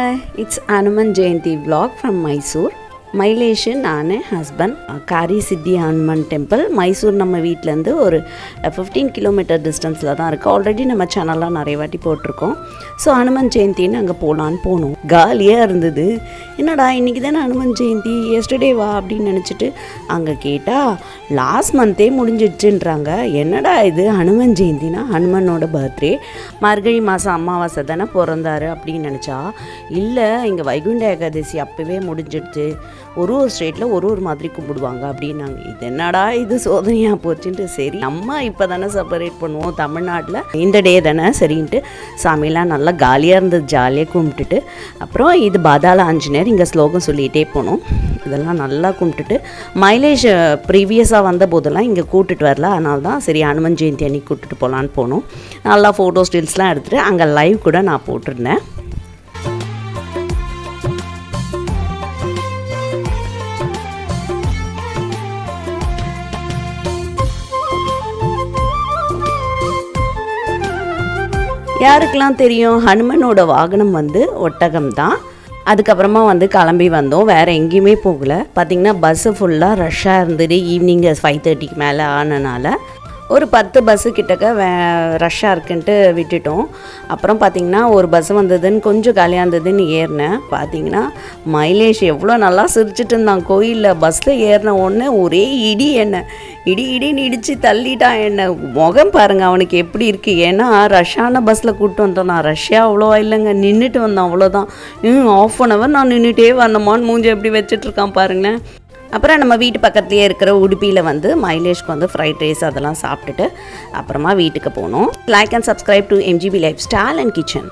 Hi, it's Hanuman Jayanti vlog from Mysore. மைலேஷன் நான் husband காரி சித்தி ஹனுமன் டெம்பிள் மைசூர் நம்ம வீட்டிலேருந்து ஒரு 15 கிலோமீட்டர் டிஸ்டன்ஸில் தான் இருக்குது. ஆல்ரெடி நம்ம சேனல்லாம் நிறைய வாட்டி போட்டிருக்கோம். ஸோ ஹனுமன் ஜெயந்தின்னு அங்கே போகலான்னு போனோம். காலியாக இருந்தது. என்னடா இன்றைக்கி தானே ஹனுமன் ஜெயந்தி, எஸ்டர்டே வா அப்படின்னு நினச்சிட்டு அங்கே கேட்டால் லாஸ்ட் மந்த்தே முடிஞ்சிடுச்சுன்றாங்க. என்னடா இது ஹனுமன் ஜெயந்தினா ஹனுமனோட பர்த்டே, மார்கழி மாதம் அமாவாசை தானே பிறந்தாரு அப்படின்னு நினச்சா, இல்லை இங்கே வைகுண்ட ஏகாதசி அப்போவே முடிஞ்சிடுச்சு, ஒரு ஸ்டேட்டில் ஒரு மாதிரி கும்பிடுவாங்க அப்படின்னாங்க. இது என்னடா இது சோதனையாக போச்சுன்ட்டு, சரி நம்ம இப்போ தானே செப்பரேட் பண்ணுவோம் தமிழ்நாட்டில், இந்த டே தானே சரின்ட்டு சாமிலாம் நல்லா காலியாக இருந்தது. ஜாலியாக கும்பிட்டுட்டு அப்புறம் இது பாதாள ஆஞ்சநேயர், இங்கே ஸ்லோகம் சொல்லிகிட்டே போனோம். இதெல்லாம் நல்லா கும்பிட்டுட்டு மைலேஜ் ப்ரீவியஸாக வந்த போதெல்லாம் இங்கே கூப்பிட்டுட்டு வரல, அதனால தான் சரி ஹனுமன் ஜெயந்தி அன்னைக்கு கூப்பிட்டுட்டு போகலான்னு போனோம். நல்லா ஃபோட்டோ ஸ்டில்ஸ்லாம் எடுத்துகிட்டு அங்கே லைவ் கூட நான் போட்டிருந்தேன். யாருக்கெல்லாம் தெரியும் ஹனுமனோட வாகனம் ஒட்டகம் தான். அதுக்கப்புறமா கிளம்பி வந்தோம், வேறு எங்கேயுமே போகலை. பார்த்திங்கன்னா பஸ்ஸு ஃபுல்லாக ரஷ்ஷாக இருந்தது. ஈவினிங் 5:30க்கு மேலே ஆனனால ஒரு 10 பஸ்ஸு கிட்டக்க ரஷ்ஷாக இருக்குன்ட்டு விட்டுட்டோம். அப்புறம் பார்த்திங்கன்னா ஒரு பஸ்ஸு வந்ததுன்னு கொஞ்சம் காலியாக இருந்ததுன்னு ஏறினேன். பார்த்திங்கன்னா மைலேஷ் எவ்வளோ நல்லா சிரிச்சிட்டு இருந்தான் கோயிலில். பஸ்ஸில் ஏறின உடனே ஒரே இடி, என்ன இடின்னு இடித்து தள்ளிட்டான் என்ன. முகம் பாருங்கள் அவனுக்கு எப்படி இருக்குது. ஏன்னா ரஷ்ஷான பஸ்ஸில் கூப்பிட்டு வந்தோம். நான் ரஷ்யா அவ்வளோவா இல்லைங்க, நின்றுட்டு வந்தேன் அவ்வளோதான். 1/2 hour நான் நின்றுட்டே வந்தோமான்னு மூஞ்சி எப்படி வச்சிட்ருக்கான் பாருங்களேன். அப்புறம் நம்ம வீட்டு பக்கத்துலேயே இருக்கிற உடுப்பியில் மைலேஷ்க்கு ஃப்ரைட் ரைஸ் அதெல்லாம் சாப்பிட்டுட்டு அப்புறமா வீட்டுக்கு போனோம். Like and subscribe to MGB life style and kitchen.